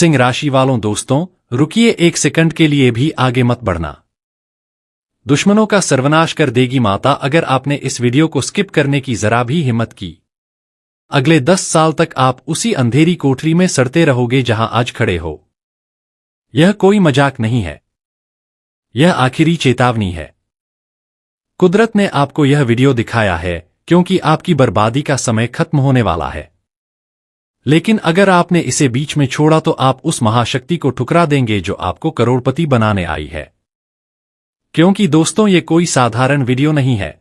सिंह राशि वालों दोस्तों, रुकिए एक सेकंड के लिए भी आगे मत बढ़ना। दुश्मनों का सर्वनाश कर देगी माता अगर आपने इस वीडियो को स्किप करने की जरा भी हिम्मत की। अगले 10 साल तक आप उसी अंधेरी कोठरी में सड़ते रहोगे जहां आज खड़े हो। यह कोई मजाक नहीं है, यह आखिरी चेतावनी है। कुदरत ने आपको यह वीडियो दिखाया है क्योंकि आपकी बर्बादी का समय खत्म होने वाला है। लेकिन अगर आपने इसे बीच में छोड़ा तो आप उस महाशक्ति को ठुकरा देंगे जो आपको करोड़पति बनाने आई है। क्योंकि दोस्तों, ये कोई साधारण वीडियो नहीं है,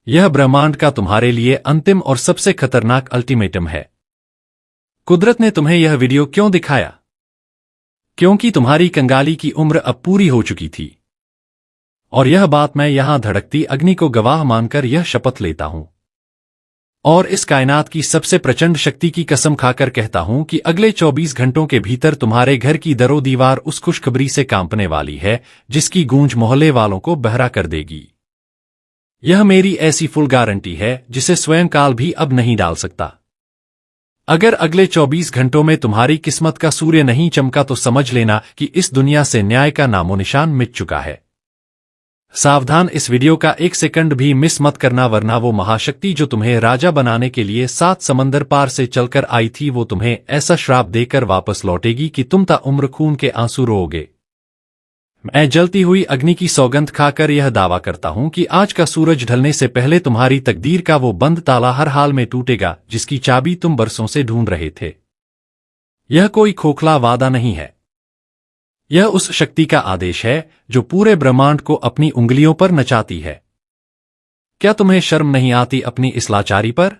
यह ब्रह्मांड का तुम्हारे लिए अंतिम और सबसे खतरनाक अल्टीमेटम है। कुदरत ने तुम्हें यह वीडियो क्यों दिखाया? क्योंकि तुम्हारी कंगाली की उम्र अब पूरी हो चुकी थी। और यह बात मैं यहां धड़कती अग्नि को गवाह मानकर यह शपथ लेता हूं, और इस कायनात की सबसे प्रचंड शक्ति की कसम खाकर कहता हूं कि अगले 24 घंटों के भीतर तुम्हारे घर की दरो दीवार उस खुशखबरी से कांपने वाली है जिसकी गूंज मोहल्ले वालों को बहरा कर देगी। यह मेरी ऐसी फुल गारंटी है जिसे स्वयं काल भी अब नहीं डाल सकता। अगर अगले 24 घंटों में तुम्हारी किस्मत का सूर्य नहीं चमका तो समझ लेना कि इस दुनिया से न्याय का नामोनिशान मिट चुका है। सावधान, इस वीडियो का एक सेकंड भी मिस मत करना, वरना वो महाशक्ति जो तुम्हें राजा बनाने के लिए 7 समंदर पार से चलकर आई थी वो तुम्हें ऐसा श्राप देकर वापस लौटेगी कि तुम ताउम्र खून के आंसू रोओगे। मैं जलती हुई अग्नि की सौगंध खाकर यह दावा करता हूं कि आज का सूरज ढलने से पहले तुम्हारी तकदीर का वो बंद ताला हर हाल में टूटेगा जिसकी चाबी तुम बरसों से ढूंढ रहे थे। यह कोई खोखला वादा नहीं है, यह उस शक्ति का आदेश है जो पूरे ब्रह्मांड को अपनी उंगलियों पर नचाती है। क्या तुम्हें शर्म नहीं आती अपनी इस लाचारी पर?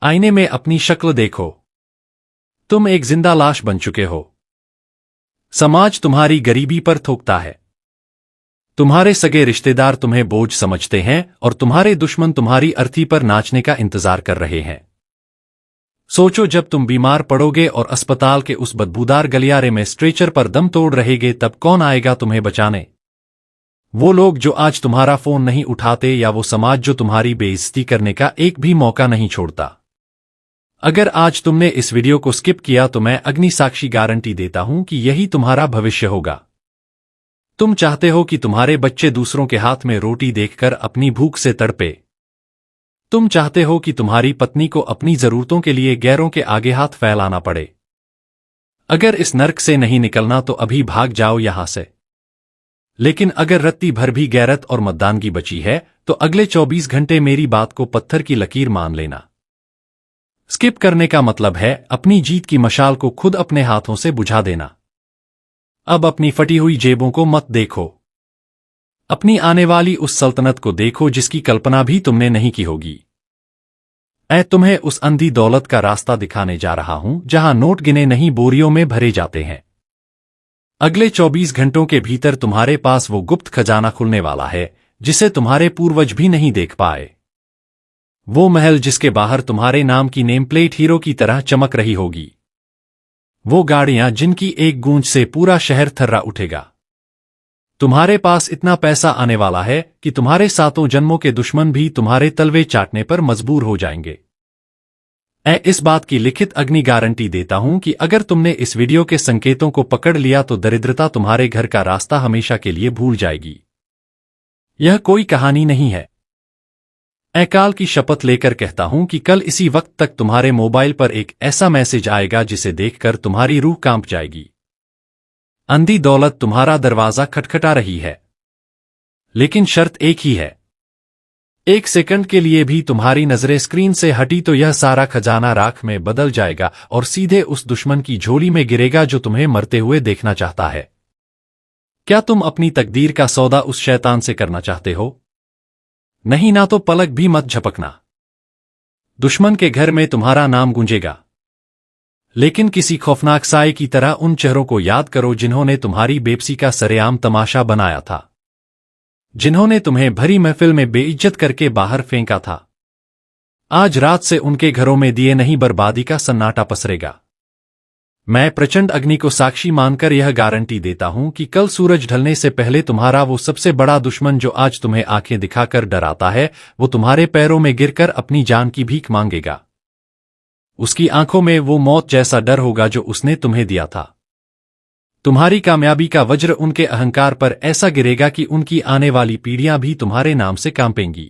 आईने में अपनी शक्ल देखो, तुम एक जिंदा लाश बन चुके हो। समाज तुम्हारी गरीबी पर थूकता है, तुम्हारे सगे रिश्तेदार तुम्हें बोझ समझते हैं और तुम्हारे दुश्मन तुम्हारी अर्थी पर नाचने का इंतजार कर रहे हैं। सोचो, जब तुम बीमार पड़ोगे और अस्पताल के उस बदबूदार गलियारे में स्ट्रेचर पर दम तोड़ रहेगे तब कौन आएगा तुम्हें बचाने? वो लोग जो आज तुम्हारा फोन नहीं उठाते, या वो समाज जो तुम्हारी बेइज्जती करने का एक भी मौका नहीं छोड़ता। अगर आज तुमने इस वीडियो को स्किप किया तो मैं अग्नि साक्षी गारंटी देता हूं कि यही तुम्हारा भविष्य होगा। तुम चाहते हो कि तुम्हारे बच्चे दूसरों के हाथ में रोटी देखकर अपनी भूख से तड़पे। तुम चाहते हो कि तुम्हारी पत्नी को अपनी जरूरतों के लिए गैरों के आगे हाथ फैलाना पड़े। अगर इस नर्क से नहीं निकलना तो अभी भाग जाओ यहां से। लेकिन अगर रत्ती भर भी गैरत और मर्दानगी बची है तो अगले 24 घंटे मेरी बात को पत्थर की लकीर मान लेना। स्किप करने का मतलब है अपनी जीत की मशाल को खुद अपने हाथों से बुझा देना। अब अपनी फटी हुई जेबों को मत देखो, अपनी आने वाली उस सल्तनत को देखो जिसकी कल्पना भी तुमने नहीं की होगी। मैं तुम्हें उस अंधी दौलत का रास्ता दिखाने जा रहा हूं जहां नोट गिने नहीं बोरियों में भरे जाते हैं। अगले 24 घंटों के भीतर तुम्हारे पास वो गुप्त खजाना खुलने वाला है जिसे तुम्हारे पूर्वज भी नहीं देख पाए। वो महल जिसके बाहर तुम्हारे नाम की नेम प्लेट हीरो की तरह चमक रही होगी। वो गाड़ियां जिनकी एक गूंज से पूरा शहर थर्रा उठेगा। तुम्हारे पास इतना पैसा आने वाला है कि तुम्हारे 7 जन्मों के दुश्मन भी तुम्हारे तलवे चाटने पर मजबूर हो जाएंगे। मैं इस बात की लिखित अग्नि गारंटी देता हूं कि अगर तुमने इस वीडियो के संकेतों को पकड़ लिया तो दरिद्रता तुम्हारे घर का रास्ता हमेशा के लिए भूल जाएगी। यह कोई कहानी नहीं है। मैं काल की शपथ लेकर कहता हूं कि कल इसी वक्त तक तुम्हारे मोबाइल पर एक ऐसा मैसेज आएगा जिसे देखकर तुम्हारी रूह कांप जाएगी। अंधी दौलत तुम्हारा दरवाजा खटखटा रही है, लेकिन शर्त एक ही है। एक सेकंड के लिए भी तुम्हारी नजरें स्क्रीन से हटी तो यह सारा खजाना राख में बदल जाएगा और सीधे उस दुश्मन की झोली में गिरेगा जो तुम्हें मरते हुए देखना चाहता है। क्या तुम अपनी तकदीर का सौदा उस शैतान से करना चाहते हो? नहीं ना तो पलक भी मत झपकना। दुश्मन के घर में तुम्हारा नाम गूंजेगा, लेकिन किसी खौफनाक साए की तरह उन चेहरों को याद करो जिन्होंने तुम्हारी बेबसी का सरेआम तमाशा बनाया था, जिन्होंने तुम्हें भरी महफिल में बेइज्जत करके बाहर फेंका था। आज रात से उनके घरों में दिए नहीं बर्बादी का सन्नाटा पसरेगा। मैं प्रचंड अग्नि को साक्षी मानकर यह गारंटी देता हूं कि कल सूरज ढलने से पहले तुम्हारा वो सबसे बड़ा दुश्मन जो आज तुम्हें आंखें दिखाकर डराता है वो तुम्हारे पैरों में गिरकर अपनी जान की भीख मांगेगा। उसकी आंखों में वो मौत जैसा डर होगा जो उसने तुम्हें दिया था। तुम्हारी कामयाबी का वज्र उनके अहंकार पर ऐसा गिरेगा कि उनकी आने वाली पीढ़ियां भी तुम्हारे नाम से कांपेंगी।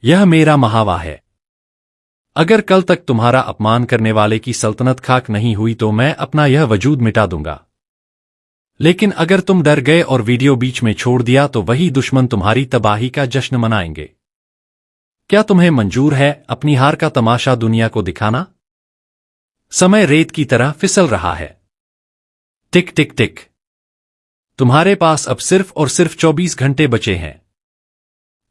यह मेरा महावा है। अगर कल तक तुम्हारा अपमान करने वाले की सल्तनत खाक नहीं हुई तो मैं अपना यह वजूद मिटा दूंगा। लेकिन अगर तुम डर गए और वीडियो बीच में छोड़ दिया तो वही दुश्मन तुम्हारी तबाही का जश्न मनाएंगे। क्या तुम्हें मंजूर है अपनी हार का तमाशा दुनिया को दिखाना? समय रेत की तरह फिसल रहा है। टिक टिक टिक। तुम्हारे पास अब सिर्फ और सिर्फ 24 घंटे बचे हैं।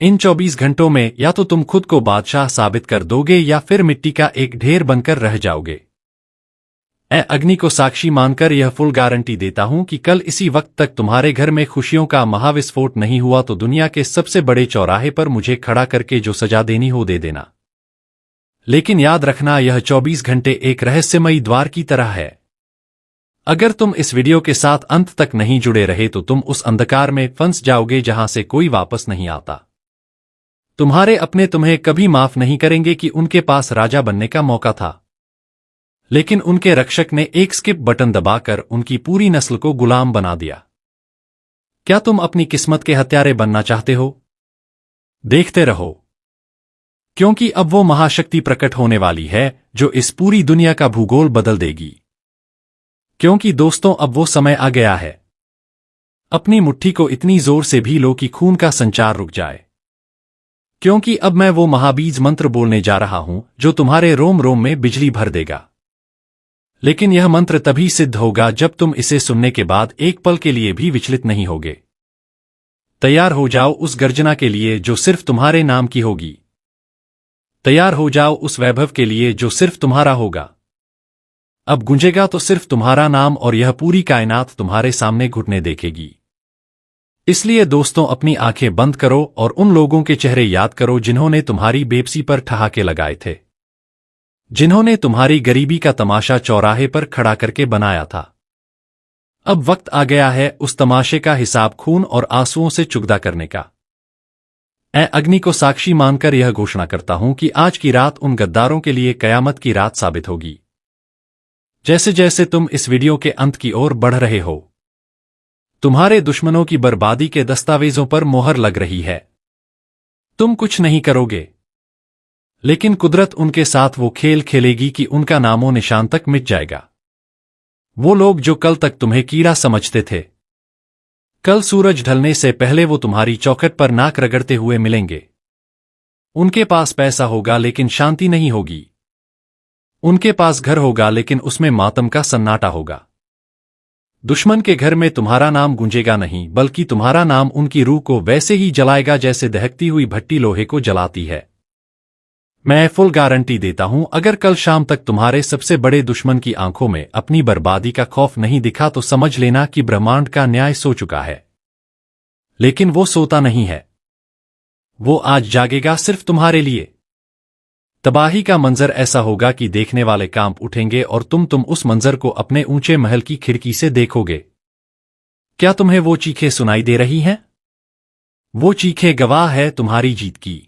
इन 24 घंटों में या तो तुम खुद को बादशाह साबित कर दोगे या फिर मिट्टी का एक ढेर बनकर रह जाओगे। मैं अग्नि को साक्षी मानकर यह फुल गारंटी देता हूं कि कल इसी वक्त तक तुम्हारे घर में खुशियों का महाविस्फोट नहीं हुआ तो दुनिया के सबसे बड़े चौराहे पर मुझे खड़ा करके जो सजा देनी हो दे देना। लेकिन याद रखना, यह 24 घंटे एक रहस्यमयी द्वार की तरह है। अगर तुम इस वीडियो के साथ अंत तक नहीं जुड़े रहे तो तुम उस अंधकार में फंस जाओगे जहां से कोई वापस नहीं आता। तुम्हारे अपने तुम्हें कभी माफ नहीं करेंगे कि उनके पास राजा बनने का मौका था, लेकिन उनके रक्षक ने एक स्किप बटन दबाकर उनकी पूरी नस्ल को गुलाम बना दिया। क्या तुम अपनी किस्मत के हत्यारे बनना चाहते हो? देखते रहो, क्योंकि अब वो महाशक्ति प्रकट होने वाली है जो इस पूरी दुनिया का भूगोल बदल देगी। क्योंकि दोस्तों, अब वो समय आ गया है। अपनी मुट्ठी को इतनी जोर से भी लो कि खून का संचार रुक जाए। क्योंकि अब मैं वो महाबीज मंत्र बोलने जा रहा हूं जो तुम्हारे रोम रोम में बिजली भर देगा। लेकिन यह मंत्र तभी सिद्ध होगा जब तुम इसे सुनने के बाद एक पल के लिए भी विचलित नहीं होगे। तैयार हो जाओ उस गर्जना के लिए जो सिर्फ तुम्हारे नाम की होगी। तैयार हो जाओ उस वैभव के लिए जो सिर्फ तुम्हारा होगा। अब गूंजेगा तो सिर्फ तुम्हारा नाम और यह पूरी कायनात तुम्हारे सामने घुटने देखेगी। इसलिए दोस्तों, अपनी आंखें बंद करो और उन लोगों के चेहरे याद करो जिन्होंने तुम्हारी बेबसी पर ठहाके लगाए थे, जिन्होंने तुम्हारी गरीबी का तमाशा चौराहे पर खड़ा करके बनाया था। अब वक्त आ गया है उस तमाशे का हिसाब खून और आंसुओं से चुकता करने का। मैं अग्नि को साक्षी मानकर यह घोषणा करता हूं कि आज की रात उन गद्दारों के लिए कयामत की रात साबित होगी। जैसे जैसे तुम इस वीडियो के अंत की ओर बढ़ रहे हो, तुम्हारे दुश्मनों की बर्बादी के दस्तावेजों पर मोहर लग रही है। तुम कुछ नहीं करोगे, लेकिन कुदरत उनके साथ वो खेल खेलेगी कि उनका नामो निशान तक मिट जाएगा। वो लोग जो कल तक तुम्हें कीड़ा समझते थे, कल सूरज ढलने से पहले वो तुम्हारी चौखट पर नाक रगड़ते हुए मिलेंगे। उनके पास पैसा होगा लेकिन शांति नहीं होगी। उनके पास घर होगा लेकिन उसमें मातम का सन्नाटा होगा। दुश्मन के घर में तुम्हारा नाम गूंजेगा नहीं, बल्कि तुम्हारा नाम उनकी रूह को वैसे ही जलाएगा जैसे दहकती हुई भट्टी लोहे को जलाती है। मैं फुल गारंटी देता हूं, अगर कल शाम तक तुम्हारे सबसे बड़े दुश्मन की आंखों में अपनी बर्बादी का खौफ नहीं दिखा तो समझ लेना कि ब्रह्मांड का न्याय सो चुका है। लेकिन वो सोता नहीं है, वो आज जागेगा सिर्फ तुम्हारे लिए। तबाही का मंजर ऐसा होगा कि देखने वाले कांप उठेंगे और तुम उस मंजर को अपने ऊंचे महल की खिड़की से देखोगे। क्या तुम्हें वो चीखें सुनाई दे रही हैं? वो चीखें गवाह है तुम्हारी जीत की।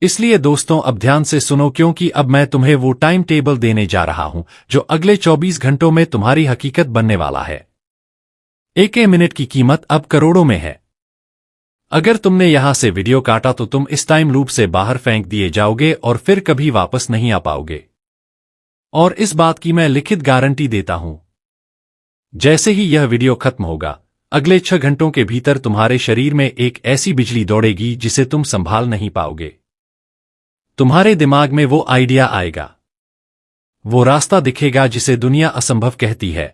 इसलिए दोस्तों, अब ध्यान से सुनो, क्योंकि अब मैं तुम्हें वो टाइम टेबल देने जा रहा हूं जो अगले 24 घंटों में तुम्हारी हकीकत बनने वाला है। एक मिनट की कीमत अब करोड़ों में है। अगर तुमने यहां से वीडियो काटा तो तुम इस टाइम लूप से बाहर फेंक दिए जाओगे और फिर कभी वापस नहीं आ पाओगे। और इस बात की मैं लिखित गारंटी देता हूं, जैसे ही यह वीडियो खत्म होगा, अगले 6 घंटों के भीतर तुम्हारे शरीर में एक ऐसी बिजली दौड़ेगी जिसे तुम संभाल नहीं पाओगे। तुम्हारे दिमाग में वो आइडिया आएगा, वो रास्ता दिखेगा जिसे दुनिया असंभव कहती है।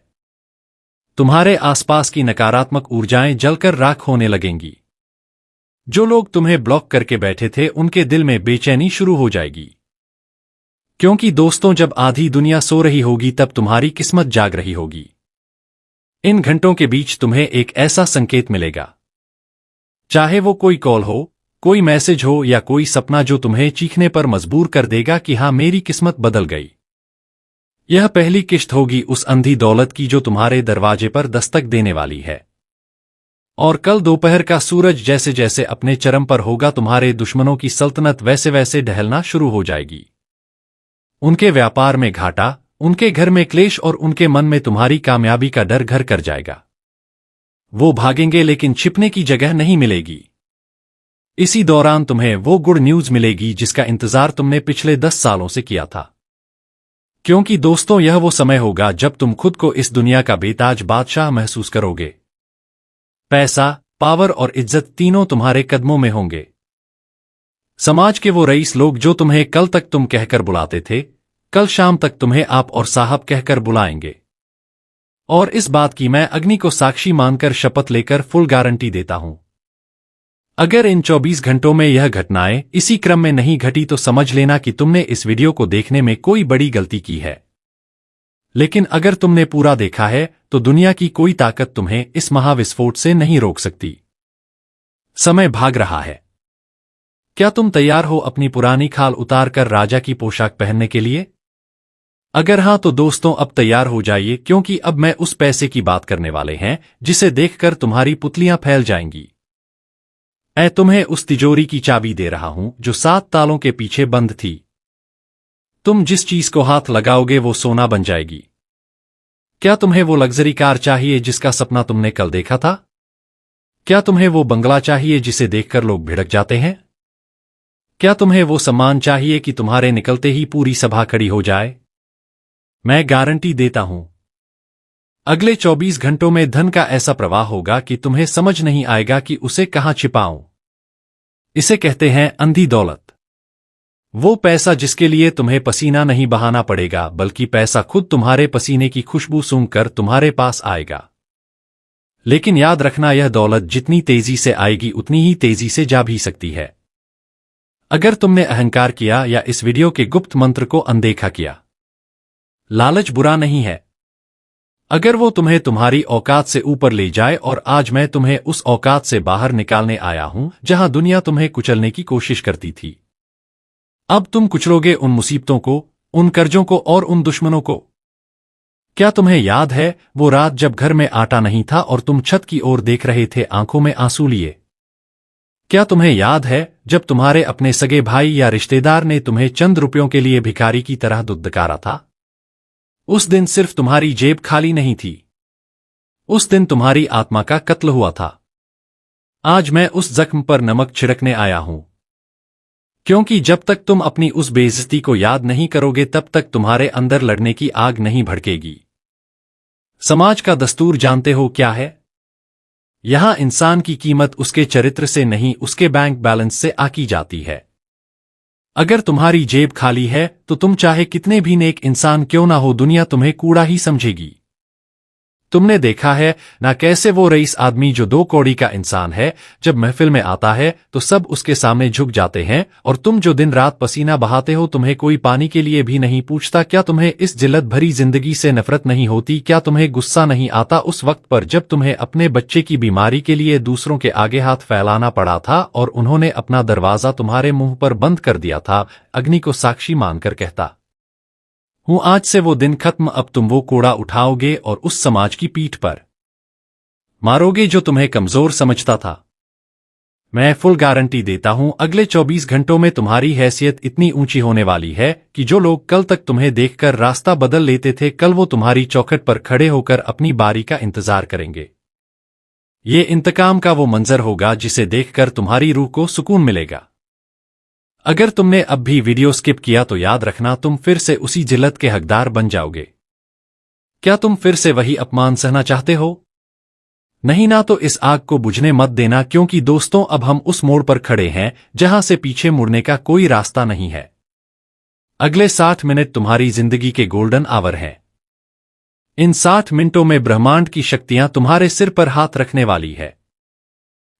तुम्हारे आसपास की नकारात्मक ऊर्जाएं जलकर राख होने लगेंगी। जो लोग तुम्हें ब्लॉक करके बैठे थे उनके दिल में बेचैनी शुरू हो जाएगी। क्योंकि दोस्तों, जब आधी दुनिया सो रही होगी तब तुम्हारी किस्मत जाग रही होगी। इन घंटों के बीच तुम्हें एक ऐसा संकेत मिलेगा, चाहे वो कोई कॉल हो, कोई मैसेज हो या कोई सपना, जो तुम्हें चीखने पर मजबूर कर देगा कि हां, मेरी किस्मत बदल गई। यह पहली किश्त होगी उस अंधी दौलत की जो तुम्हारे दरवाजे पर दस्तक देने वाली है। और कल दोपहर का सूरज जैसे जैसे अपने चरम पर होगा, तुम्हारे दुश्मनों की सल्तनत वैसे वैसे ढहलना शुरू हो जाएगी। उनके व्यापार में घाटा, उनके घर में क्लेश और उनके मन में तुम्हारी कामयाबी का डर घर कर जाएगा। वो भागेंगे लेकिन छिपने की जगह नहीं मिलेगी। इसी दौरान तुम्हें वो गुड न्यूज मिलेगी जिसका इंतजार तुमने पिछले 10 सालों से किया था। क्योंकि दोस्तों, यह वो समय होगा जब तुम खुद को इस दुनिया का बेताज बादशाह महसूस करोगे। पैसा, पावर और इज्जत तीनों तुम्हारे कदमों में होंगे। समाज के वो रईस लोग जो तुम्हें कल तक तुम कहकर बुलाते थे, कल शाम तक तुम्हें आप और साहब कहकर बुलाएंगे। और इस बात की मैं अग्नि को साक्षी मानकर शपथ लेकर फुल गारंटी देता हूं। अगर इन 24 घंटों में यह घटनाएं इसी क्रम में नहीं घटी तो समझ लेना कि तुमने इस वीडियो को देखने में कोई बड़ी गलती की है। लेकिन अगर तुमने पूरा देखा है तो दुनिया की कोई ताकत तुम्हें इस महाविस्फोट से नहीं रोक सकती। समय भाग रहा है। क्या तुम तैयार हो अपनी पुरानी खाल उतार कर राजा की पोशाक पहनने के लिए? अगर हां तो दोस्तों अब तैयार हो जाइए, क्योंकि अब मैं उस पैसे की बात करने वाले हैं जिसे देखकर तुम्हारी पुतलियां फैल जाएंगी। मैं तुम्हें उस तिजोरी की चाबी दे रहा हूं जो 7 तालों के पीछे बंद थी। तुम जिस चीज को हाथ लगाओगे वो सोना बन जाएगी। क्या तुम्हें वो लग्जरी कार चाहिए जिसका सपना तुमने कल देखा था? क्या तुम्हें वो बंगला चाहिए जिसे देखकर लोग भिड़क जाते हैं? क्या तुम्हें वो सम्मान चाहिए कि तुम्हारे निकलते ही पूरी सभा खड़ी हो जाए? मैं गारंटी देता हूं, अगले 24 घंटों में धन का ऐसा प्रवाह होगा कि तुम्हें समझ नहीं आएगा कि उसे कहां छिपाऊं। इसे कहते हैं अंधी दौलत। वो पैसा जिसके लिए तुम्हें पसीना नहीं बहाना पड़ेगा, बल्कि पैसा खुद तुम्हारे पसीने की खुशबू सूंघकर तुम्हारे पास आएगा। लेकिन याद रखना, यह दौलत जितनी तेजी से आएगी उतनी ही तेजी से जा भी सकती है। अगर तुमने अहंकार किया या इस वीडियो के गुप्त मंत्र को अनदेखा किया। लालच बुरा नहीं है, अगर वो तुम्हें तुम्हारी औकात से ऊपर ले जाए, और आज मैं तुम्हें उस औकात से बाहर निकालने आया हूं जहां दुनिया तुम्हें कुचलने की कोशिश करती थी। अब तुम कुचलोगे उन मुसीबतों को, उन कर्जों को और उन दुश्मनों को। क्या तुम्हें याद है वो रात जब घर में आटा नहीं था और तुम छत की ओर देख रहे थे आंखों में आंसू लिए? क्या तुम्हें याद है जब तुम्हारे अपने सगे भाई या रिश्तेदार ने तुम्हें चंद रुपयों के लिए भिखारी की तरह दुत्कारहा था? उस दिन सिर्फ तुम्हारी जेब खाली नहीं थी, उस दिन तुम्हारी आत्मा का कत्ल हुआ था। आज मैं उस जख्म पर नमक छिड़कने आया हूं, क्योंकि जब तक तुम अपनी उस बेइज्जती को याद नहीं करोगे तब तक तुम्हारे अंदर लड़ने की आग नहीं भड़केगी। समाज का दस्तूर जानते हो क्या है? यहां इंसान की कीमत उसके चरित्र से नहीं, उसके बैंक बैलेंस से आकी जाती है। अगर तुम्हारी जेब खाली है तो तुम चाहे कितने भी नेक इंसान क्यों ना हो, दुनिया तुम्हें कूड़ा ही समझेगी। तुमने देखा है ना कैसे वो रईस आदमी जो 2 कौड़ी का इंसान है, जब महफिल में आता है तो सब उसके सामने झुक जाते हैं, और तुम जो दिन रात पसीना बहाते हो तुम्हें कोई पानी के लिए भी नहीं पूछता। क्या तुम्हें इस जिल्लत भरी जिंदगी से नफरत नहीं होती? क्या तुम्हें गुस्सा नहीं आता उस वक्त पर जब तुम्हें अपने बच्चे की बीमारी के लिए दूसरों के आगे हाथ फैलाना पड़ा था और उन्होंने अपना दरवाजा तुम्हारे मुंह पर बंद कर दिया था? अग्नि को साक्षी मानकर कहता हूं, आज से वो दिन खत्म। अब तुम वो कूड़ा उठाओगे और उस समाज की पीठ पर मारोगे जो तुम्हें कमजोर समझता था। मैं फुल गारंटी देता हूं, अगले 24 घंटों में तुम्हारी हैसियत इतनी ऊंची होने वाली है कि जो लोग कल तक तुम्हें देखकर रास्ता बदल लेते थे, कल वो तुम्हारी चौखट पर खड़े होकर अपनी बारी का इंतजार करेंगे। ये इंतकाम का वो मंजर होगा जिसे देखकर तुम्हारी रूह को सुकून मिलेगा। अगर तुमने अब भी वीडियो स्किप किया तो याद रखना, तुम फिर से उसी जिल्लत के हकदार बन जाओगे। क्या तुम फिर से वही अपमान सहना चाहते हो? नहीं ना, तो इस आग को बुझने मत देना, क्योंकि दोस्तों अब हम उस मोड़ पर खड़े हैं जहां से पीछे मुड़ने का कोई रास्ता नहीं है। अगले 60 मिनट तुम्हारी जिंदगी के गोल्डन आवर हैं। इन 60 मिनटों में ब्रह्मांड की शक्तियां तुम्हारे सिर पर हाथ रखने वाली है।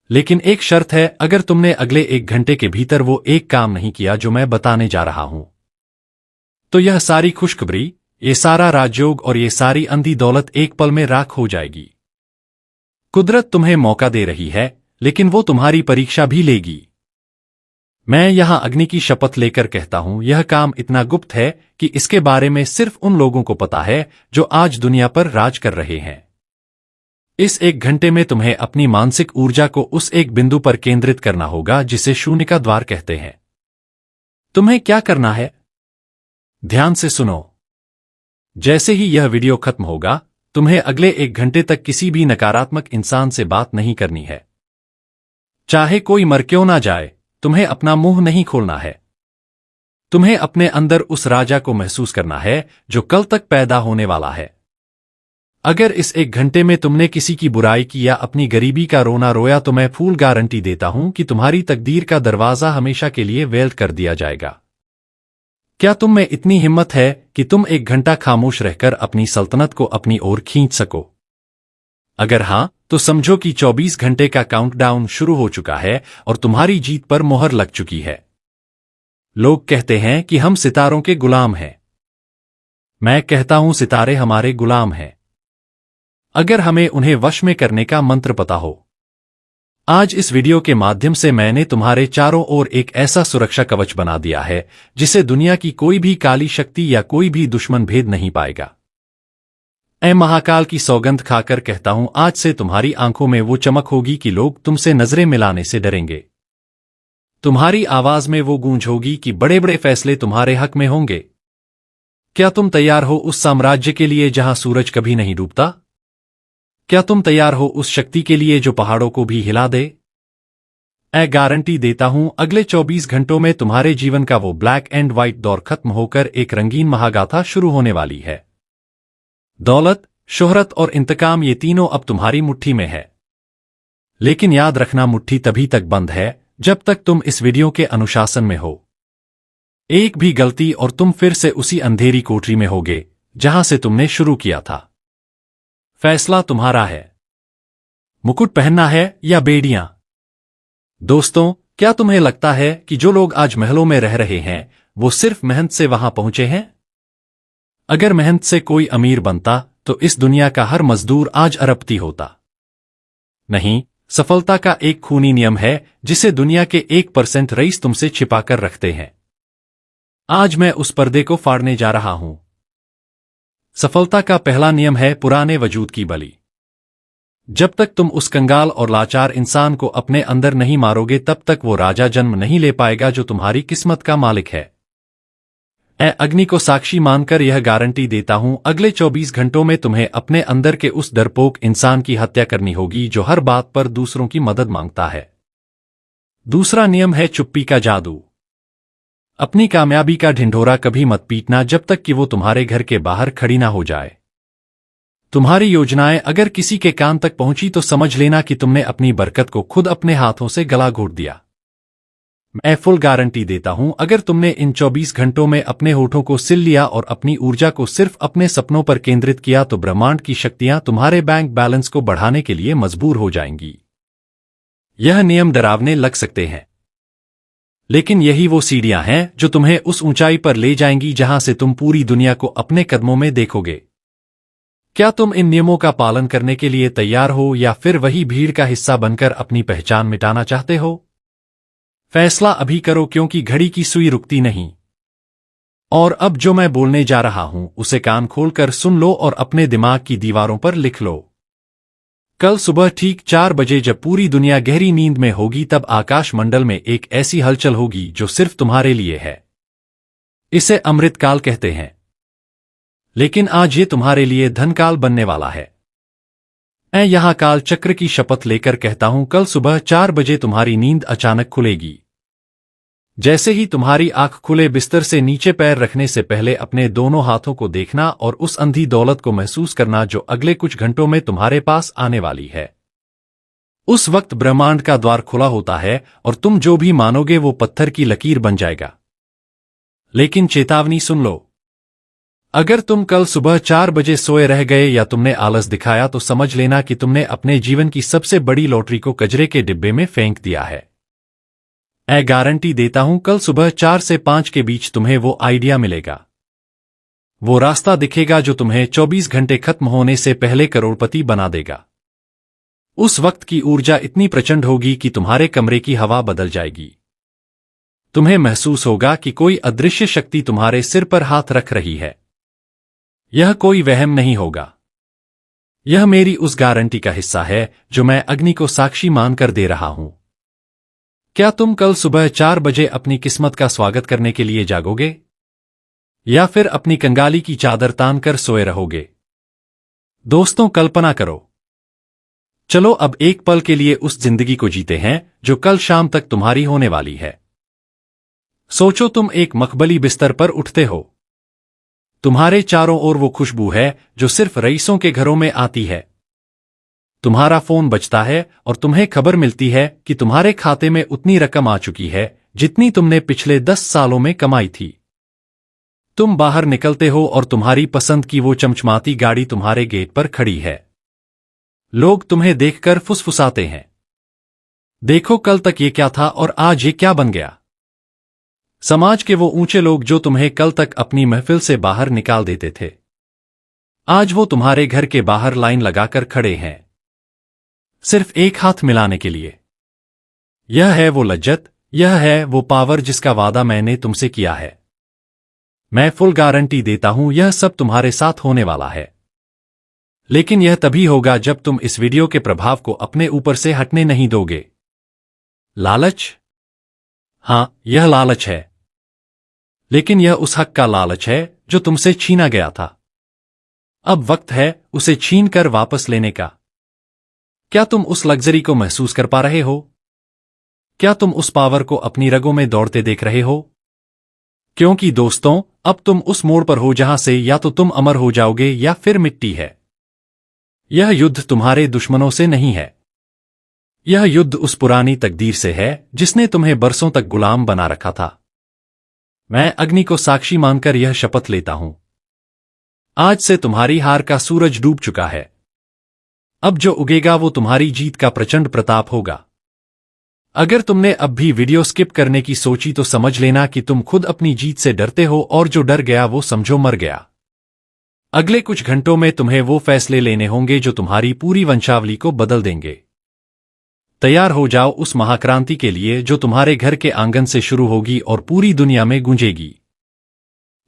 लेकिन एक शर्त है, अगर तुमने अगले 1 घंटे के भीतर वो एक काम नहीं किया जो मैं बताने जा रहा हूं, तो यह सारी खुशखबरी, ये सारा राजयोग और ये सारी अंधी दौलत एक पल में राख हो जाएगी। कुदरत तुम्हें मौका दे रही है, लेकिन वो तुम्हारी परीक्षा भी लेगी। मैं यहां अग्नि की शपथ लेकर कहता हूं, यह काम इतना गुप्त है कि इसके बारे में सिर्फ उन लोगों को पता है जो आज दुनिया पर राज कर रहे हैं। इस 1 घंटे में तुम्हें अपनी मानसिक ऊर्जा को उस एक बिंदु पर केंद्रित करना होगा जिसे शून्य का द्वार कहते हैं। तुम्हें क्या करना है? ध्यान से सुनो। जैसे ही यह वीडियो खत्म होगा, तुम्हें अगले 1 घंटे तक किसी भी नकारात्मक इंसान से बात नहीं करनी है। चाहे कोई मर क्यों ना जाए, तुम्हें अपना मुंह नहीं खोलना है। तुम्हें अपने अंदर उस राजा को महसूस करना है जो कल तक पैदा होने वाला है। अगर इस 1 घंटे में तुमने किसी की बुराई की या अपनी गरीबी का रोना रोया तो मैं फुल गारंटी देता हूं कि तुम्हारी तकदीर का दरवाजा हमेशा के लिए वेल्ड कर दिया जाएगा। क्या तुम में इतनी हिम्मत है कि तुम 1 घंटा खामोश रहकर अपनी सल्तनत को अपनी ओर खींच सको? अगर हां, तो समझो कि 24 घंटे का काउंटडाउन शुरू हो चुका है और तुम्हारी जीत पर मोहर लग चुकी है। लोग कहते हैं कि हम सितारों के गुलाम हैं। मैं कहता हूं सितारे हमारे गुलाम हैं, अगर हमें उन्हें वश में करने का मंत्र पता हो। आज इस वीडियो के माध्यम से मैंने तुम्हारे चारों ओर एक ऐसा सुरक्षा कवच बना दिया है जिसे दुनिया की कोई भी काली शक्ति या कोई भी दुश्मन भेद नहीं पाएगा। ऐ महाकाल की सौगंध खाकर कहता हूं, आज से तुम्हारी आंखों में वो चमक होगी कि लोग तुमसे नजरें मिलाने से डरेंगे। तुम्हारी आवाज में वो गूंज होगी कि बड़े बड़े फैसले तुम्हारे हक में होंगे। क्या तुम तैयार हो उस साम्राज्य के लिए जहां सूरज कभी नहीं डूबता? क्या तुम तैयार हो उस शक्ति के लिए जो पहाड़ों को भी हिला दे? मैं गारंटी देता हूं, अगले 24 घंटों में तुम्हारे जीवन का वो ब्लैक एंड व्हाइट दौर खत्म होकर एक रंगीन महागाथा शुरू होने वाली है। दौलत, शोहरत और इंतकाम, ये तीनों अब तुम्हारी मुट्ठी में है। लेकिन याद रखना, मुट्ठी तभी तक बंद है जब तक तुम इस वीडियो के अनुशासन में हो। एक भी गलती और तुम फिर से उसी अंधेरी कोठरी में होगे जहां से तुमने शुरू किया था। फैसला तुम्हारा है। मुकुट पहनना है या बेड़ियां? दोस्तों, क्या तुम्हें लगता है कि जो लोग आज महलों में रह रहे हैं वो सिर्फ मेहनत से वहां पहुंचे हैं? अगर मेहनत से कोई अमीर बनता तो इस दुनिया का हर मजदूर आज अरबपति होता। नहीं, सफलता का एक खूनी नियम है जिसे दुनिया के 1% रईस तुमसे छिपाकर रखते हैं। आज मैं उस पर्दे को फाड़ने जा रहा हूं। सफलता का पहला नियम है पुराने वजूद की बलि। जब तक तुम उस कंगाल और लाचार इंसान को अपने अंदर नहीं मारोगे तब तक वो राजा जन्म नहीं ले पाएगा जो तुम्हारी किस्मत का मालिक है। मैं अग्नि को साक्षी मानकर यह गारंटी देता हूं, अगले 24 घंटों में तुम्हें अपने अंदर के उस डरपोक इंसान की हत्या करनी होगी जो हर बात पर दूसरों की मदद मांगता है। दूसरा नियम है चुप्पी का जादू। अपनी कामयाबी का ढिंढोरा कभी मत पीटना जब तक कि वो तुम्हारे घर के बाहर खड़ी ना हो जाए। तुम्हारी योजनाएं अगर किसी के कान तक पहुंची तो समझ लेना कि तुमने अपनी बरकत को खुद अपने हाथों से गला घोट दिया। मैं फुल गारंटी देता हूं, अगर तुमने इन 24 घंटों में अपने होठों को सिल लिया और अपनी ऊर्जा को सिर्फ अपने सपनों पर केंद्रित किया तो ब्रह्मांड की शक्तियां तुम्हारे बैंक बैलेंस को बढ़ाने के लिए मजबूर हो जाएंगी। यह नियम डरावने लग सकते हैं, लेकिन यही वो सीढ़ियां हैं जो तुम्हें उस ऊंचाई पर ले जाएंगी जहां से तुम पूरी दुनिया को अपने कदमों में देखोगे। क्या तुम इन नियमों का पालन करने के लिए तैयार हो या फिर वही भीड़ का हिस्सा बनकर अपनी पहचान मिटाना चाहते हो? फैसला अभी करो, क्योंकि घड़ी की सुई रुकती नहीं। और अब जो मैं बोलने जा रहा हूं उसे कान खोलकर सुन लो और अपने दिमाग की दीवारों पर लिख लो। कल सुबह ठीक 4 बजे जब पूरी दुनिया गहरी नींद में होगी तब आकाश मंडल में एक ऐसी हलचल होगी जो सिर्फ तुम्हारे लिए है। इसे अमृतकाल कहते हैं, लेकिन आज ये तुम्हारे लिए धनकाल बनने वाला है। मैं यहां काल चक्र की शपथ लेकर कहता हूं, कल सुबह 4 बजे तुम्हारी नींद अचानक खुलेगी। जैसे ही तुम्हारी आंख खुले, बिस्तर से नीचे पैर रखने से पहले अपने दोनों हाथों को देखना और उस अंधी दौलत को महसूस करना जो अगले कुछ घंटों में तुम्हारे पास आने वाली है। उस वक्त ब्रह्मांड का द्वार खुला होता है और तुम जो भी मानोगे वो पत्थर की लकीर बन जाएगा। लेकिन चेतावनी सुन लो, अगर तुम कल सुबह 4 बजे सोए रह गए या तुमने आलस दिखाया तो समझ लेना कि तुमने अपने जीवन की सबसे बड़ी लॉटरी को कचरे के डिब्बे में फेंक दिया है। मैं गारंटी देता हूं, कल सुबह 4 से 5 के बीच तुम्हें वो आइडिया मिलेगा, वो रास्ता दिखेगा जो तुम्हें 24 घंटे खत्म होने से पहले करोड़पति बना देगा। उस वक्त की ऊर्जा इतनी प्रचंड होगी कि तुम्हारे कमरे की हवा बदल जाएगी। तुम्हें महसूस होगा कि कोई अदृश्य शक्ति तुम्हारे सिर पर हाथ रख रही है। यह कोई वहम नहीं होगा, यह मेरी उस गारंटी का हिस्सा है जो मैं अग्नि को साक्षी मानकर दे रहा हूं। क्या तुम कल सुबह 4 बजे अपनी किस्मत का स्वागत करने के लिए जागोगे? या फिर अपनी कंगाली की चादर तान कर सोए रहोगे? दोस्तों, कल्पना करो। चलो अब एक पल के लिए उस जिंदगी को जीते हैं जो कल शाम तक तुम्हारी होने वाली है। सोचो, तुम एक मखमली बिस्तर पर उठते हो। तुम्हारे चारों ओर वो खुशबू है जो सिर्फ रईसों के घरों में आती है। तुम्हारा फोन बजता है और तुम्हें खबर मिलती है कि तुम्हारे खाते में उतनी रकम आ चुकी है जितनी तुमने पिछले 10 सालों में कमाई थी। तुम बाहर निकलते हो और तुम्हारी पसंद की वो चमचमाती गाड़ी तुम्हारे गेट पर खड़ी है। लोग तुम्हें देखकर फुसफुसाते हैं, देखो कल तक ये क्या था और आज ये क्या बन गया। समाज के वो ऊंचे लोग जो तुम्हें कल तक अपनी महफिल से बाहर निकाल देते थे, आज वो तुम्हारे घर के बाहर लाइन लगाकर खड़े हैं, सिर्फ एक हाथ मिलाने के लिए। यह है वो लज्जत, यह है वो पावर जिसका वादा मैंने तुमसे किया है। मैं फुल गारंटी देता हूं यह सब तुम्हारे साथ होने वाला है। लेकिन यह तभी होगा जब तुम इस वीडियो के प्रभाव को अपने ऊपर से हटने नहीं दोगे। लालच? हां, यह लालच है, लेकिन यह उस हक का लालच है जो तुमसे छीना गया था। अब वक्त है उसे छीन कर वापस लेने का। क्या तुम उस लग्जरी को महसूस कर पा रहे हो? क्या तुम उस पावर को अपनी रगों में दौड़ते देख रहे हो? क्योंकि दोस्तों, अब तुम उस मोड़ पर हो जहां से या तो तुम अमर हो जाओगे या फिर मिट्टी है। यह युद्ध तुम्हारे दुश्मनों से नहीं है। यह युद्ध उस पुरानी तकदीर से है जिसने तुम्हें बरसों तक गुलाम बना रखा था। मैं अग्नि को साक्षी मानकर यह शपथ लेता हूं, आज से तुम्हारी हार का सूरज डूब चुका है। अब जो उगेगा वो तुम्हारी जीत का प्रचंड प्रताप होगा। अगर तुमने अब भी वीडियो स्किप करने की सोची तो समझ लेना कि तुम खुद अपनी जीत से डरते हो, और जो डर गया वो समझो मर गया। अगले कुछ घंटों में तुम्हें वो फैसले लेने होंगे जो तुम्हारी पूरी वंशावली को बदल देंगे। तैयार हो जाओ उस महाक्रांति के लिए जो तुम्हारे घर के आंगन से शुरू होगी और पूरी दुनिया में गूंजेगी।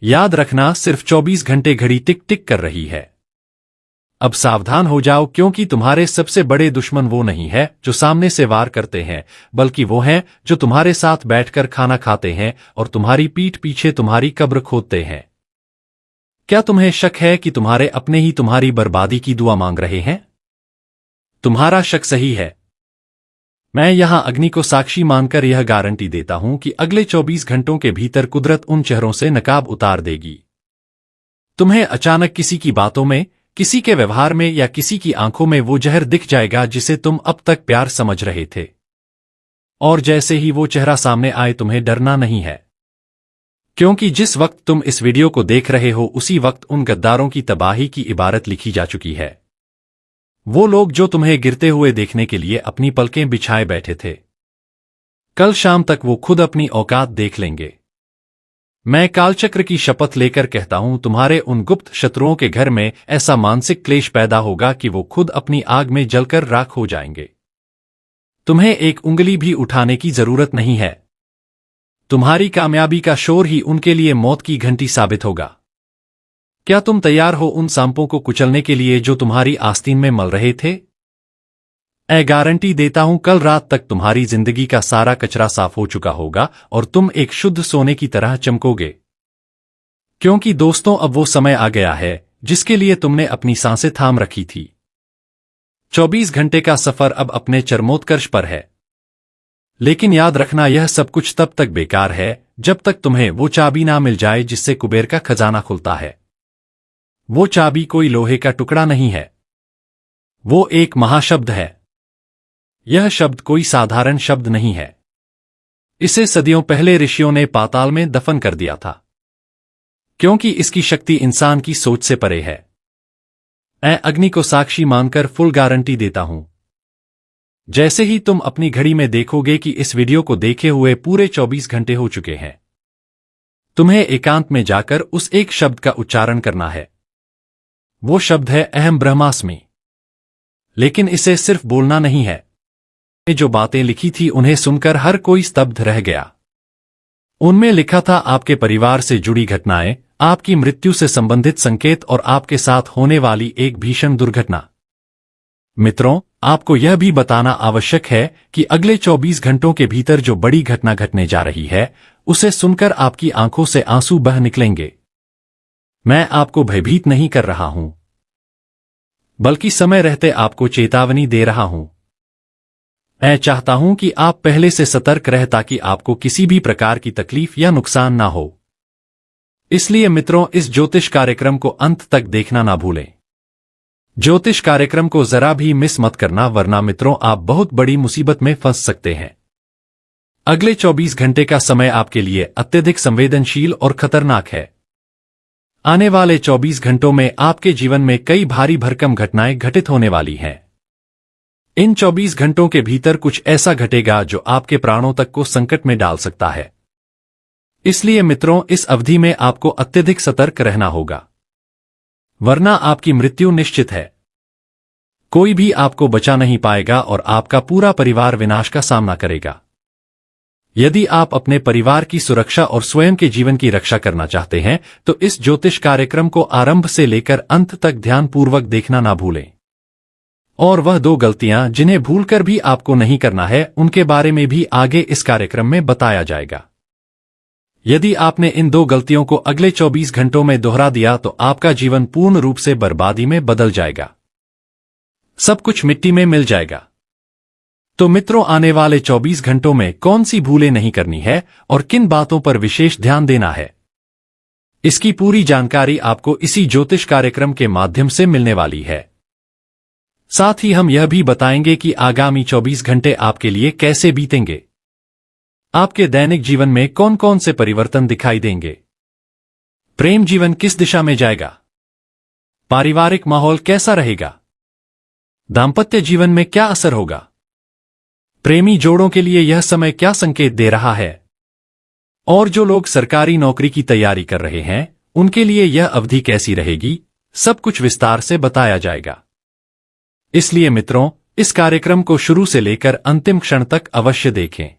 याद रखना, सिर्फ 24 घंटे घड़ी टिक टिक कर रही है। अब सावधान हो जाओ, क्योंकि तुम्हारे सबसे बड़े दुश्मन वो नहीं है जो सामने से वार करते हैं, बल्कि वो हैं जो तुम्हारे साथ बैठकर खाना खाते हैं और तुम्हारी पीठ पीछे तुम्हारी कब्र खोदते हैं। क्या तुम्हें शक है कि तुम्हारे अपने ही तुम्हारी बर्बादी की दुआ मांग रहे हैं? तुम्हारा शक सही है। मैं यहां अग्नि को साक्षी मानकर यह गारंटी देता हूं कि अगले 24 घंटों के भीतर कुदरत उन चेहरों से नकाब उतार देगी। तुम्हें अचानक किसी की बातों में, किसी के व्यवहार में या किसी की आंखों में वो जहर दिख जाएगा जिसे तुम अब तक प्यार समझ रहे थे। और जैसे ही वो चेहरा सामने आए, तुम्हें डरना नहीं है, क्योंकि जिस वक्त तुम इस वीडियो को देख रहे हो उसी वक्त उन गद्दारों की तबाही की इबारत लिखी जा चुकी है। वो लोग जो तुम्हें गिरते हुए देखने के लिए अपनी पलकें बिछाए बैठे थे, कल शाम तक वो खुद अपनी औकात देख लेंगे। मैं कालचक्र की शपथ लेकर कहता हूं, तुम्हारे उन गुप्त शत्रुओं के घर में ऐसा मानसिक क्लेश पैदा होगा कि वो खुद अपनी आग में जलकर राख हो जाएंगे। तुम्हें एक उंगली भी उठाने की जरूरत नहीं है। तुम्हारी कामयाबी का शोर ही उनके लिए मौत की घंटी साबित होगा। क्या तुम तैयार हो उन सांपों को कुचलने के लिए जो तुम्हारी आस्तीन में मल रहे थे? मैं गारंटी देता हूं, कल रात तक तुम्हारी जिंदगी का सारा कचरा साफ हो चुका होगा और तुम एक शुद्ध सोने की तरह चमकोगे। क्योंकि दोस्तों, अब वो समय आ गया है जिसके लिए तुमने अपनी सांसें थाम रखी थी। 24 घंटे का सफर अब अपने चरमोत्कर्ष पर है। लेकिन याद रखना, यह सब कुछ तब तक बेकार है जब तक तुम्हें वो चाबी ना मिल जाए जिससे कुबेर का खजाना खुलता है। वो चाबी कोई लोहे का टुकड़ा नहीं है, वो एक महाशब्द है। यह शब्द कोई साधारण शब्द नहीं है। इसे सदियों पहले ऋषियों ने पाताल में दफन कर दिया था, क्योंकि इसकी शक्ति इंसान की सोच से परे है। मैं अग्नि को साक्षी मानकर फुल गारंटी देता हूं, जैसे ही तुम अपनी घड़ी में देखोगे कि इस वीडियो को देखे हुए पूरे 24 घंटे हो चुके हैं, तुम्हें एकांत में जाकर उस एक शब्द का उच्चारण करना है। वो शब्द है अहम ब्रह्मास्मि। लेकिन इसे सिर्फ बोलना नहीं है। जो बातें लिखी थी उन्हें सुनकर हर कोई स्तब्ध रह गया। उनमें लिखा था आपके परिवार से जुड़ी घटनाएं, आपकी मृत्यु से संबंधित संकेत और आपके साथ होने वाली एक भीषण दुर्घटना। मित्रों, आपको यह भी बताना आवश्यक है कि अगले 24 घंटों के भीतर जो बड़ी घटना घटने जा रही है, उसे सुनकर आपकी आंखों से आंसू बह निकलेंगे। मैं आपको भयभीत नहीं कर रहा हूं, बल्कि समय रहते आपको चेतावनी दे रहा हूं। मैं चाहता हूं कि आप पहले से सतर्क रहें ताकि आपको किसी भी प्रकार की तकलीफ या नुकसान ना हो। इसलिए मित्रों, इस ज्योतिष कार्यक्रम को अंत तक देखना ना भूलें। ज्योतिष कार्यक्रम को जरा भी मिस मत करना, वरना मित्रों आप बहुत बड़ी मुसीबत में फंस सकते हैं। अगले 24 घंटे का समय आपके लिए अत्यधिक संवेदनशील और खतरनाक है। आने वाले 24 घंटों में आपके जीवन में कई भारी भरकम घटनाएं घटित होने वाली हैं। इन 24 घंटों के भीतर कुछ ऐसा घटेगा जो आपके प्राणों तक को संकट में डाल सकता है। इसलिए मित्रों, इस अवधि में आपको अत्यधिक सतर्क रहना होगा, वरना आपकी मृत्यु निश्चित है। कोई भी आपको बचा नहीं पाएगा और आपका पूरा परिवार विनाश का सामना करेगा। यदि आप अपने परिवार की सुरक्षा और स्वयं के जीवन की रक्षा करना चाहते हैं तो इस ज्योतिष कार्यक्रम को आरंभ से लेकर अंत तक ध्यानपूर्वक देखना ना भूलें। और वह 2 गलतियां जिन्हें भूलकर भी आपको नहीं करना है, उनके बारे में भी आगे इस कार्यक्रम में बताया जाएगा। यदि आपने इन 2 गलतियों को अगले 24 घंटों में दोहरा दिया तो आपका जीवन पूर्ण रूप से बर्बादी में बदल जाएगा, सब कुछ मिट्टी में मिल जाएगा। तो मित्रों, आने वाले 24 घंटों में कौन सी भूलें नहीं करनी है और किन बातों पर विशेष ध्यान देना है, इसकी पूरी जानकारी आपको इसी ज्योतिष कार्यक्रम के माध्यम से मिलने वाली है। साथ ही हम यह भी बताएंगे कि आगामी 24 घंटे आपके लिए कैसे बीतेंगे, आपके दैनिक जीवन में कौन कौन से परिवर्तन दिखाई देंगे, प्रेम जीवन किस दिशा में जाएगा, पारिवारिक माहौल कैसा रहेगा, दाम्पत्य जीवन में क्या असर होगा, प्रेमी जोड़ों के लिए यह समय क्या संकेत दे रहा है, और जो लोग सरकारी नौकरी की तैयारी कर रहे हैं उनके लिए यह अवधि कैसी रहेगी, सब कुछ विस्तार से बताया जाएगा। इसलिए मित्रों, इस कार्यक्रम को शुरू से लेकर अंतिम क्षण तक अवश्य देखें।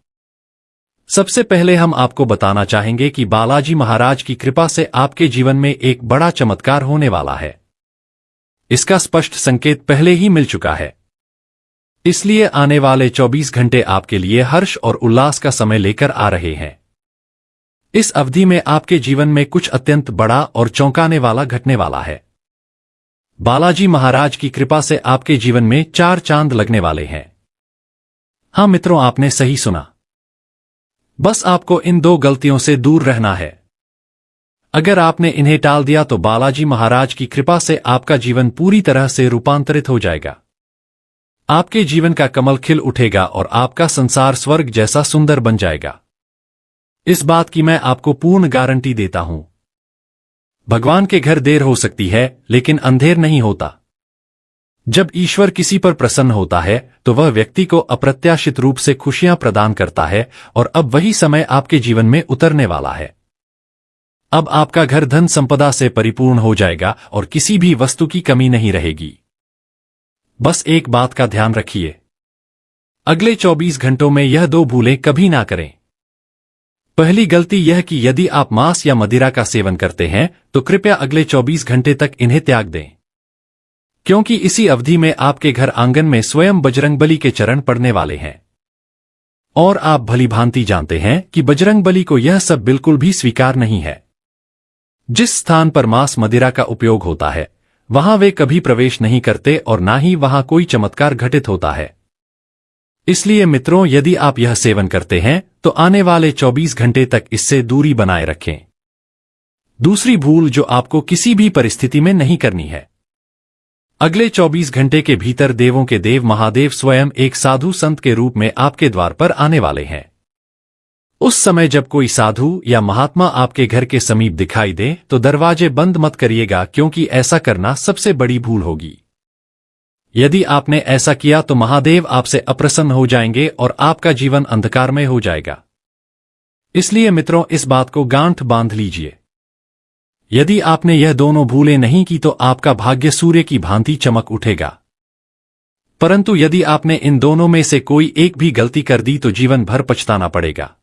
सबसे पहले हम आपको बताना चाहेंगे कि बालाजी महाराज की कृपा से आपके जीवन में एक बड़ा चमत्कार होने वाला है। इसका स्पष्ट संकेत पहले ही मिल चुका है। इसलिए आने वाले 24 घंटे आपके लिए हर्ष और उल्लास का समय लेकर आ रहे हैं। इस अवधि में आपके जीवन में कुछ अत्यंत बड़ा और चौंकाने वाला घटने वाला है। बालाजी महाराज की कृपा से आपके जीवन में 4 चांद लगने वाले हैं। हां मित्रों, आपने सही सुना। बस आपको इन 2 गलतियों से दूर रहना है। अगर आपने इन्हें टाल दिया तो बालाजी महाराज की कृपा से आपका जीवन पूरी तरह से रूपांतरित हो जाएगा। आपके जीवन का कमल खिल उठेगा और आपका संसार स्वर्ग जैसा सुंदर बन जाएगा। इस बात की मैं आपको पूर्ण गारंटी देता हूं। भगवान के घर देर हो सकती है लेकिन अंधेर नहीं होता। जब ईश्वर किसी पर प्रसन्न होता है तो वह व्यक्ति को अप्रत्याशित रूप से खुशियां प्रदान करता है, और अब वही समय आपके जीवन में उतरने वाला है। अब आपका घर धन संपदा से परिपूर्ण हो जाएगा और किसी भी वस्तु की कमी नहीं रहेगी। बस एक बात का ध्यान रखिए, अगले 24 घंटों में यह 2 भूलें कभी ना करें। पहली गलती यह कि यदि आप मांस या मदिरा का सेवन करते हैं तो कृपया अगले 24 घंटे तक इन्हें त्याग दें, क्योंकि इसी अवधि में आपके घर आंगन में स्वयं बजरंगबली के चरण पड़ने वाले हैं। और आप भली भांति जानते हैं कि बजरंगबली को यह सब बिल्कुल भी स्वीकार नहीं है। जिस स्थान पर मांस मदिरा का उपयोग होता है वहां वे कभी प्रवेश नहीं करते और ना ही वहां कोई चमत्कार घटित होता है। इसलिए मित्रों, यदि आप यह सेवन करते हैं तो आने वाले 24 घंटे तक इससे दूरी बनाए रखें। दूसरी भूल जो आपको किसी भी परिस्थिति में नहीं करनी है, अगले 24 घंटे के भीतर देवों के देव महादेव स्वयं एक साधु संत के रूप में आपके द्वार पर आने वाले हैं। उस समय जब कोई साधु या महात्मा आपके घर के समीप दिखाई दे तो दरवाजे बंद मत करिएगा, क्योंकि ऐसा करना सबसे बड़ी भूल होगी। यदि आपने ऐसा किया तो महादेव आपसे अप्रसन्न हो जाएंगे और आपका जीवन अंधकारमय हो जाएगा। इसलिए मित्रों, इस बात को गांठ बांध लीजिए। यदि आपने यह दोनों भूलें नहीं की तो आपका भाग्य सूर्य की भांति चमक उठेगा। परंतु यदि आपने इन दोनों में से कोई एक भी गलती कर दी तो जीवन भर पछताना पड़ेगा,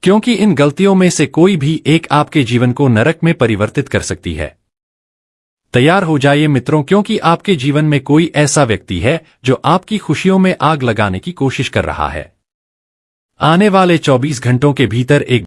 क्योंकि इन गलतियों में से कोई भी एक आपके जीवन को नरक में परिवर्तित कर सकती है। तैयार हो जाइए मित्रों, क्योंकि आपके जीवन में कोई ऐसा व्यक्ति है जो आपकी खुशियों में आग लगाने की कोशिश कर रहा है। आने वाले 24 घंटों के भीतर एक